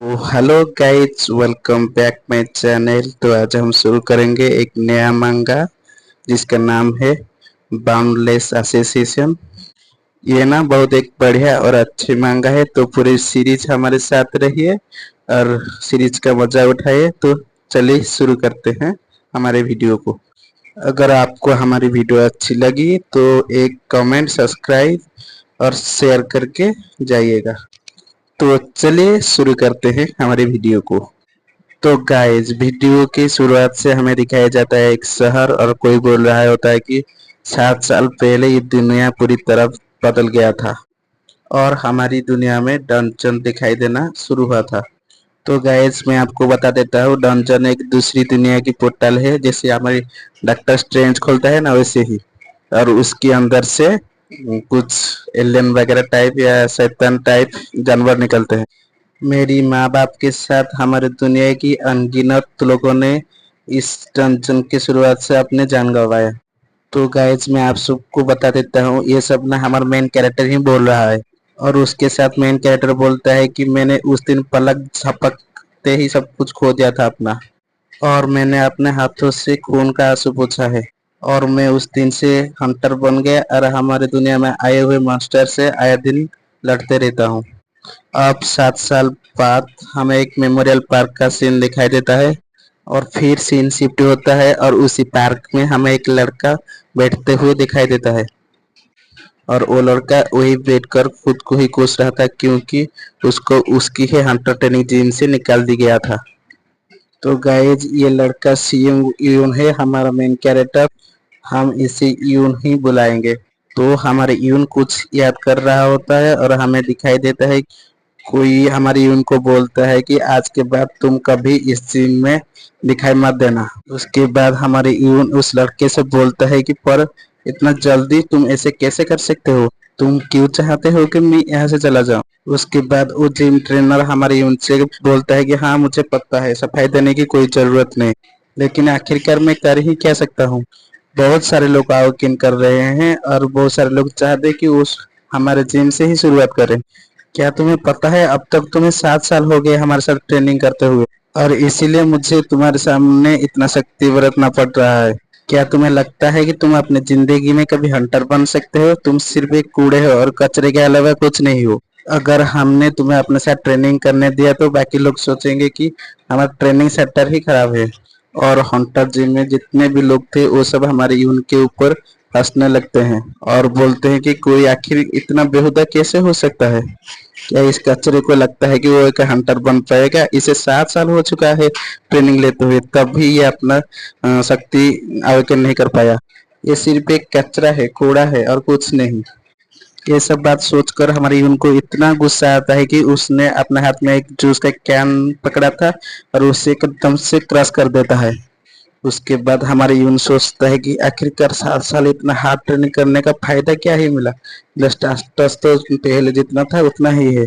तो hello guys, welcome back my channel. तो आज हम शुरू करेंगे एक नया मांगा जिसका नाम है बाउंडलेस एसोसिएशन। ये ना बहुत एक बढ़िया और अच्छी मांगा है, तो पूरी सीरीज हमारे साथ रहिए और सीरीज का मजा उठाइए। तो चलिए शुरू करते हैं हमारे वीडियो को। अगर आपको हमारी वीडियो अच्छी लगी तो एक कमेंट, सब्सक्राइब और शेयर करके जाइएगा। तो चलिए शुरू करते हैं हमारे वीडियो को। तो गाइस, वीडियो की शुरुआत से हमें दिखाया जाता है एक शहर, और कोई बोल रहा होता है कि 7 साल पहले ये दुनिया पूरी तरह बदल गया था और हमारी दुनिया में डंजन दिखाई देना शुरू हुआ था। तो गाइस, मैं आपको बता देता हूँ, डंजन एक दूसरी दुनिया की पोर्टल है, जैसे हमारी डॉक्टर स्ट्रेंज खोलता है ना, वैसे ही। और उसके अंदर से कुछ एलियन वगैरह टाइप या शैतान टाइप जानवर निकलते हैं। मेरी माँ बाप के साथ हमारे दुनिया की अनगिनत लोगों ने इस डंजन की शुरुआत से अपने जान गंवाया। तो गाइज, मैं आप सबको बता देता हूँ, ये सब ना हमारा मेन कैरेक्टर ही बोल रहा है। और उसके साथ मेन कैरेक्टर बोलता है कि मैंने उस दिन पलक झपकते ही सब कुछ खो दिया था अपना, और मैंने अपने हाथों से खून का आंसू पोंछा है। और मैं उस दिन से हंटर बन गया और हमारे दुनिया में आए हुए मॉन्स्टर से आए दिन लड़ते रहता हूँ। अब 7 साल बाद हमें एक मेमोरियल पार्क का सीन दिखाई देता है, और फिर सीन शिफ्ट होता है और उसी पार्क में हमें एक लड़का बैठते हुए दिखाई देता है। और वो लड़का वही बैठकर खुद को ही कोस रहा था, क्योंकि उसको उसकी ही हंटर ट्रेनिंग जिम से निकाल दी गया था। तो गाइज, ये लड़का सीएम यून है, हमारा मेन कैरेक्टर। हम इसे यून ही बुलाएंगे। तो हमारे यून कुछ याद कर रहा होता है और हमें दिखाई देता है कोई हमारी यून को बोलता है कि आज के बाद तुम कभी इस जिम में दिखाई मत देना। उसके बाद हमारे यून उस लड़के से बोलता है कि पर इतना जल्दी तुम ऐसे कैसे कर सकते हो? तुम क्यों चाहते हो कि मैं यहाँ से चला जाऊँ? उसके बाद वो जिम ट्रेनर हमारे यून से बोलता है कि हाँ, मुझे पता है, सफाई देने की कोई जरूरत नहीं, लेकिन आखिरकार मैं कर ही क्या सकता हूँ। बहुत सारे लोग आउट कर रहे हैं और बहुत सारे लोग चाहते हैं कि उस हमारे जिम से ही शुरुआत करें। क्या तुम्हें पता है, अब तक तुम्हें 7 साल हो गए हमारे साथ ट्रेनिंग करते हुए, और इसीलिए मुझे तुम्हारे सामने इतना शक्ति बरतना पड़ रहा है। क्या तुम्हें लगता है कि तुम अपने जिंदगी में कभी हंटर बन सकते हो? तुम सिर्फ एक कूड़े हो और कचरे के अलावा कुछ नहीं हो। अगर हमने तुम्हें अपने साथ ट्रेनिंग करने दिया तो बाकी लोग सोचेंगे कि हमारा ट्रेनिंग सेंटर ही खराब है। और हंटर जिम में जितने भी लोग थे वो सब हमारे यून के ऊपर हंसने लगते हैं और बोलते हैं कि कोई आखिर इतना बेहुदा कैसे हो सकता है। क्या इस कचरे को लगता है कि वो एक हंटर बन पाएगा? इसे 7 साल हो चुका है ट्रेनिंग लेते हुए, तब भी ये अपना शक्ति आवेदन नहीं कर पाया। ये सिर्फ एक कचरा है, कूड़ा है और कुछ नहीं। ये सब बात सोचकर हमारी उनको इतना गुस्सा आता है कि उसने अपने हाथ में एक जूस का कैन पकड़ा था और उसे एकदम से क्रश कर देता है। उसके बाद हमारे यून सोचता है कि आखिरकार 7 साल इतना हार्ड ट्रेनिंग करने का फायदा क्या ही मिला। स्टेटस तो पहले जितना था उतना ही है।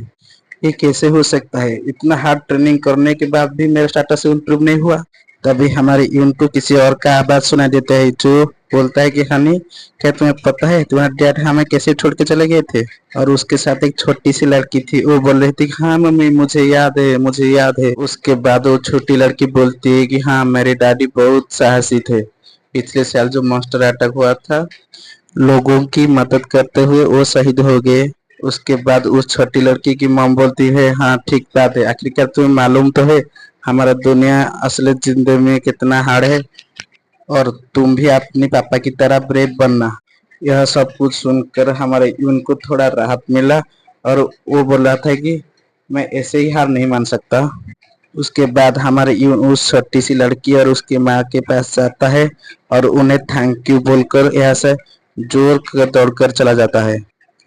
ये कैसे हो सकता है? इतना हार्ड ट्रेनिंग करने के बाद भी मेरा स्टेटस इम्प्रूव नहीं हुआ। तभी हमारे यून को किसी और का आवाज सुनाई देता है, जो बोलता है कि हनी, क्या तुम्हें पता है तुम्हारे डैड हमें कैसे छोड़ के चले गए थे? और उसके साथ एक छोटी सी लड़की थी, वो बोल रही थी हाँ मम्मी, मुझे याद है, मुझे याद है। उसके बाद वो छोटी लड़की बोलती है कि हाँ, मेरे डैडी बहुत साहसी थे। पिछले साल जो मॉन्स्टर अटैक हुआ था, लोगों की मदद करते हुए वो शहीद हो गए। उसके बाद उस छोटी लड़की की मॉम बोलती है हाँ, ठीक बात है, आखिरकार तुम्हें मालूम तो है हमारा दुनिया असली जिंदगी में कितना हार्ड है, और तुम भी अपने पापा की तरह ब्रेव बनना। यह सब कुछ सुनकर हमारे उनको थोड़ा राहत मिला, और वो बोल रहा था कि मैं ऐसे ही हार नहीं मान सकता। उसके बाद हमारे यून उस छोटी सी लड़की और उसकी माँ के पास जाता है और उन्हें थैंक यू बोलकर यहाँ से जोर कर दौड़कर चला जाता है।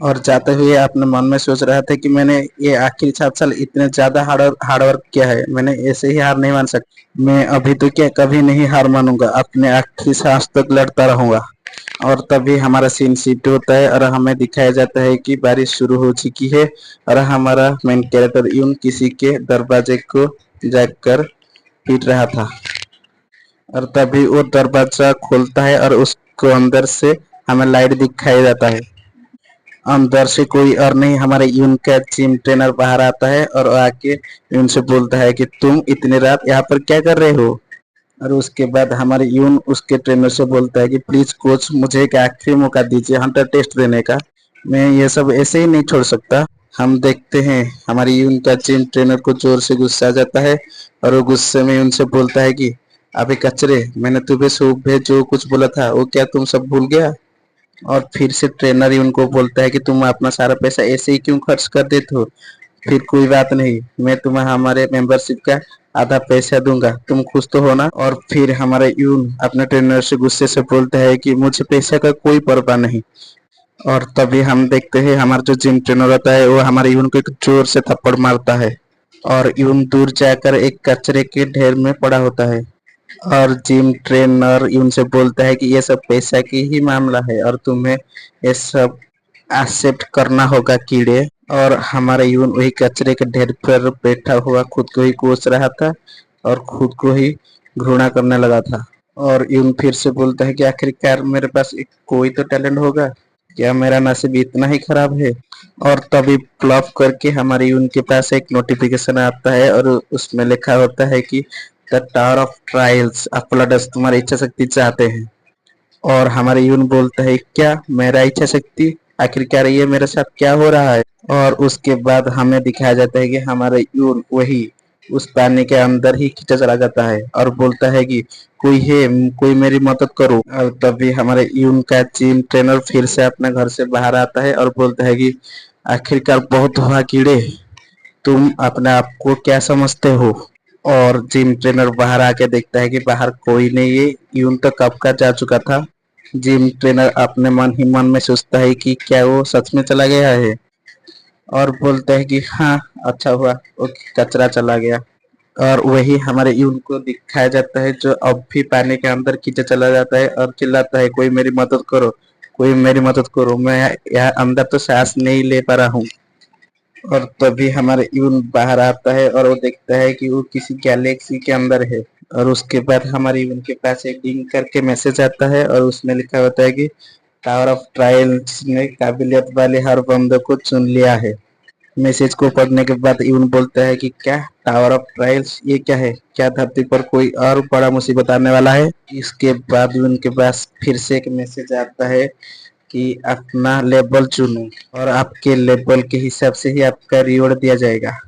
और जाते हुए अपने मन में सोच रहा था कि मैंने ये आखिरी 7 साल इतने ज्यादा हार्डवर्क किया है, मैंने ऐसे ही हार नहीं मान सकता। मैं अभी तो क्या, कभी नहीं हार मानूंगा, अपने आखिरी सांस तक लड़ता रहूंगा। और तभी हमारा सीन शिफ्ट होता है और हमें दिखाया जाता है कि बारिश शुरू हो चुकी है, और हमारा मेन कैरेक्टर यून किसी के दरवाजे को जाकर पीट रहा था। और तभी वो दरवाजा खोलता है और उसको अंदर से हमें लाइट दिखाई जाता है। अंदर से कोई और नहीं, हमारे यून का जिम ट्रेनर बाहर आता है और आके यून से बोलता है कि तुम इतनी रात यहाँ पर क्या कर रहे हो। और उसके बाद हमारे यून उसके ट्रेनर से बोलता है कि प्लीज कोच मुझे एक आखिरी मौका दीजिए हंटर टेस्ट देने का, मैं ये सब ऐसे ही नहीं छोड़ सकता। हम देखते हैं हमारी यून का जिम ट्रेनर को जोर से गुस्सा आ जाता है और वो गुस्से में उनसे बोलता है कि अबे कचरे, मैंने तुम्हें सुबह जो कुछ बोला था वो क्या तुम सब भूल गया। और फिर से ट्रेनर ही उनको बोलता है कि तुम अपना सारा पैसा ऐसे ही क्यों खर्च कर देते हो। फिर कोई बात नहीं, मैं तुम्हें हमारे मेंबरशिप का आधा पैसा दूंगा, तुम खुश तो हो ना। और फिर हमारा यून अपने ट्रेनर से गुस्से से बोलता है कि मुझे पैसे का कोई परवाह नहीं। और तभी हम देखते हैं हमारा जो जिम ट्रेनर होता है वो हमारे यून को एक जोर से थप्पड़ मारता है और यून दूर जाकर एक कचरे के ढेर में पड़ा होता है। और जिम ट्रेनर उनसे बोलता है कि ये सब पैसा की ही मामला है और तुम्हें ये सब एक्सेप्ट करना होगा कीड़े। और हमारा यून वही कचरे के ढेर पर बैठा हुआ खुद को ही कोस रहा था और खुद को ही घृणा करने लगा था। और यून फिर से बोलता है कि आखिरकार मेरे पास एक कोई तो टैलेंट होगा, क्या मेरा नसीब इतना ही खराब है। और तभी प्लॉप करके हमारे यून के पास एक नोटिफिकेशन आता है और उसमें लिखा होता है कि द टावर ऑफ ट्रायल्स अप्लाडस तुम्हारी इच्छा शक्ति चाहते हैं। और हमारे यून बोलता है क्या मेरा इच्छा शक्ति, आखिरकार ये मेरे साथ क्या हो रहा है। और उसके बाद हमें दिखाया जाता है कि हमारा यून वही उस पानी के अंदर ही खींचा चला जाता है और बोलता है कि कोई है, कोई मेरी मदद करो। और तभी हमारे यून का जिम ट्रेनर फिर से अपने घर से बाहर आता है और बोलता है कि आखिरकार बहुत हुआ कीड़े, तुम अपने आप को क्या समझते हो। और जिम ट्रेनर बाहर आके देखता है कि बाहर कोई नहीं है, यून तो कब का जा चुका था। जिम ट्रेनर अपने मन ही मन में सोचता है कि क्या वो सच में चला गया है और बोलता है कि हाँ अच्छा हुआ वो कचरा चला गया। और वही हमारे यून को दिखाया जाता है जो अब भी पानी के अंदर खींचा चला जाता है और चिल्लाता है कोई मेरी मदद करो, कोई मेरी मदद करो, मैं यहाँ अंदर तो सांस नहीं ले पा रहा हूँ। और तभी हमारे यून बाहर आता है और वो देखता है कि वो किसी गैलेक्सी के अंदर है। और उसके बाद हमारे यून के पास एक डिंग करके मैसेज आता है और उसमें लिखा होता है कि टावर ऑफ ट्रायल्स ने काबिलियत वाले हर बंदे को चुन लिया है। मैसेज को पढ़ने के बाद यून बोलता है कि क्या टावर ऑफ ट्रायल्स, ये क्या है, क्या धरती पर कोई और बड़ा मुसीबत आने वाला है। इसके बाद यून के पास फिर से एक मैसेज आता है कि अपना लेबल चुनो और आपके लेबल के हिसाब से ही आपका रिवॉर्ड दिया जाएगा।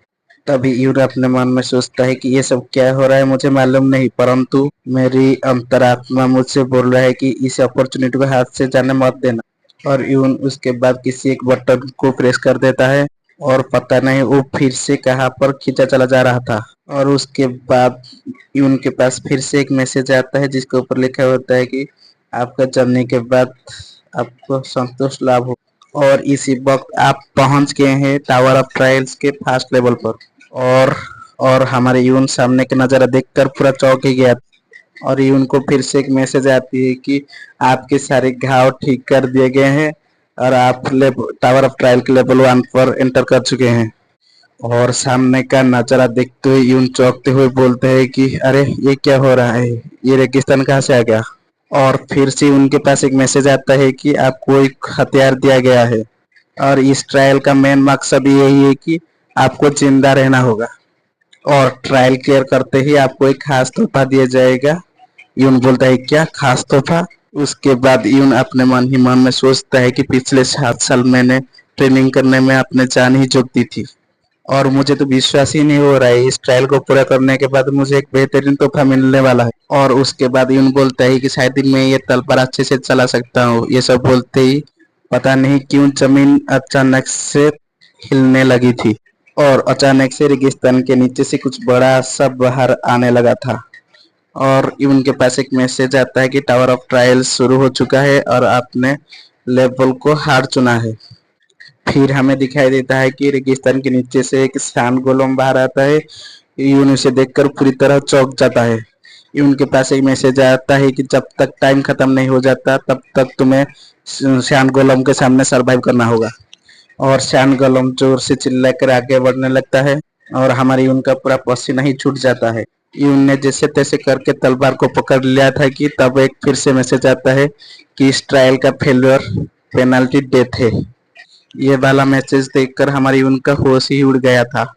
तभी यून अपने मन में सोचता है कि ये सब क्या हो रहा है मुझे मालूम नहीं, परंतु मेरी अंतरात्मा मुझसे बोल रहा है कि इस अपॉर्चुनिटी को हाथ से जाने मत देना। और यून उसके बाद किसी एक बटन को प्रेस कर देता है और पता नहीं वो फिर से कहाँ पर खींचा चला जा रहा था। और उसके बाद यून के पास फिर से एक मैसेज आता है जिसके ऊपर लिखा होता है कि आपका जन्मने के बाद आपको संतोष लाभ हो। और इसी वक्त आप पहुंच गए हैं टावर ऑफ ट्रायल्स के फर्स्ट लेवल पर। और और हमारे यून सामने का नजारा देखकर पूरा चौंक ही गया। और यून को फिर से एक मैसेज आती है कि आपके सारे घाव ठीक कर दिए गए हैं और आप टावर ऑफ ट्रायल के लेवल 1 पर एंटर कर चुके हैं। और सामने का नजारा देखते हुए यून चौंकते हुए बोलते हैं कि अरे ये क्या हो रहा है, ये रेगिस्तान कहाँ से आ गया। और फिर से उनके पास एक मैसेज आता है कि आपको एक हथियार दिया गया है और इस ट्रायल का मेन मकसद यही है कि आपको जिंदा रहना होगा और ट्रायल क्लियर करते ही आपको एक खास तोहफा दिया जाएगा। यून बोलता है क्या खास तोहफा। उसके बाद यून अपने मन ही मन में सोचता है कि पिछले 7 साल मैंने ट्रेनिंग करने में अपने जान ही झोंक दी थी और मुझे तो विश्वास ही नहीं हो रहा है इस ट्रायल को पूरा करने के बाद मुझे एक बेहतरीन तोहफा मिलने वाला है। और उसके बाद यून बोलता है कि शायद ही मैं ये तलवार अच्छे से चला सकता हूँ। ये सब बोलते ही पता नहीं क्यों जमीन अचानक से हिलने लगी थी और अचानक से रेगिस्तान के नीचे से कुछ बड़ा सा बाहर आने लगा था। और उनके पास एक मैसेज आता है कि टावर ऑफ ट्रायल्स शुरू हो चुका है और आपने लेवल को हार चुना है। फिर हमें दिखाई देता है कि रेगिस्तान के नीचे से एक शान गोलम बाहर आता है। यून उसे देखकर पूरी तरह चौंक जाता है। उनके पास एक मैसेज आता है कि जब तक टाइम खत्म नहीं हो जाता तब तक तुम्हें शान गोलम के सामने सरवाइव करना होगा। और शान गोलम जोर से चिल्लाकर आगे बढ़ने लगता है और हमारी उनका पूरा पसीना ही छूट जाता है। यून ने जैसे तैसे करके तलवार को पकड़ लिया था कि तब एक फिर से मैसेज आता है कि इस ट्रायल का फेल्योर पेनल्टी डेथ है। ये वाला मैसेज देखकर हमारी उनका होश ही उड़ गया था।